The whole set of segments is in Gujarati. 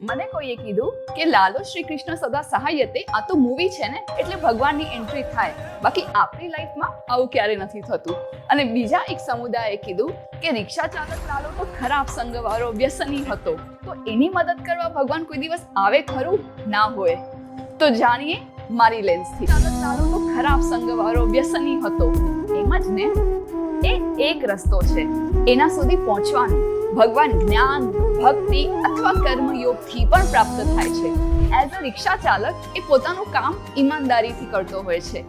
મને કોઈએ કીધું કે લાલો શ્રી કૃષ્ણ સદા સહાયતે આ તો મૂવી છે ને એટલે ભગવાનની એન્ટ્રી થાય, બાકી આપણી લાઈફમાં આવું ક્યારે નથી થતું. અને બીજા એક સમુદાયે કીધું કે રિક્ષા ચાલક લાલો તો ખરાબ સંગવાળો વ્યસની હતો, તો એની મદદ કરવા ભગવાન કોઈ દિવસ આવે ખરું? ના હોય. તો જાણીએ મારી લેન્સથી. ચાલક લાલો તો ખરાબ સંગવાળો વ્યસની હતો, એમ જ ને? એ એક રસ્તો છે એના સુધી પહોંચવાનો. ભગવાન જ્ઞાન, ભક્તિ અથવા કર્મયોગથી પણ પ્રાપ્ત થાય છે. એઝ અ રિક્ષા ચાલક એ પોતાનું કામ ઈમાનદારીથી કરતો હોય છે.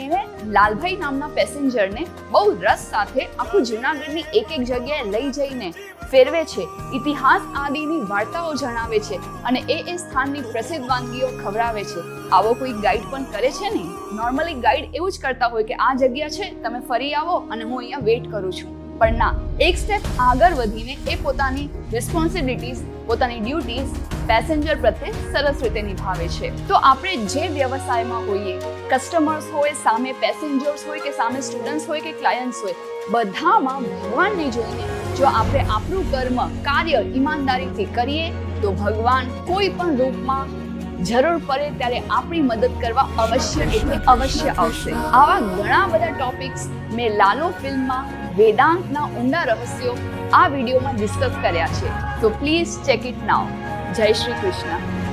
એને લાલભાઈ નામના પેસેન્જરને બહુ રસ સાથે આખું જૂનાગઢની એક જગ્યાએ લઈ જઈને ફેરવે છે, ઇતિહાસ આદિની વાર્તાઓ જણાવે છે અને એ સ્થાનની પ્રસિદ્ધ વાનગીઓ ખવડાવે છે. આવો કોઈ ગાઈડ પણ કરે છે ને? નોર્મલી ગાઈડ એવું જ કરતા હોય કે આ જગ્યા છે, તમે ફરી આવો અને હું અહીંયા વેઇટ કરું છું. પણ ના, એક સ્ટેપ આગળ વધીને એ પોતાની રિસ્પોન્સિબિલિટીઝ, પોતાની ડ્યુટીઝ પેસેન્જર પ્રત્યે સરસ રીતે નિભાવે છે. તો આપણે જે વ્યવસાયમાં હોઈએ, કસ્ટમર્સ હોય, સામે પેસેન્જર્સ હોય કે સામે સ્ટુડન્ટ્સ હોય કે ક્લાયન્ટ્સ હોય, બધામાં ભગવાનને જોઈને જો આપણે આપણું કર્મ, કાર્ય ઈમાનદારીથી કરીએ તો ભગવાન કોઈ પણ રૂપમાં જરૂર પડે ત્યારે આપણી મદદ કરવા અવશ્ય એટલે અવશ્ય આવશે. આવા ઘણા બધા ટોપિક્સ મેં લાલો ફિલ્મમાં વેદાંતના ઊંડા રહસ્યો આ વિડીયોમાં ડિસ્કસ કર્યા છે. તો પ્લીઝ ચેક ઇટ નાઉ. જય શ્રી કૃષ્ણ.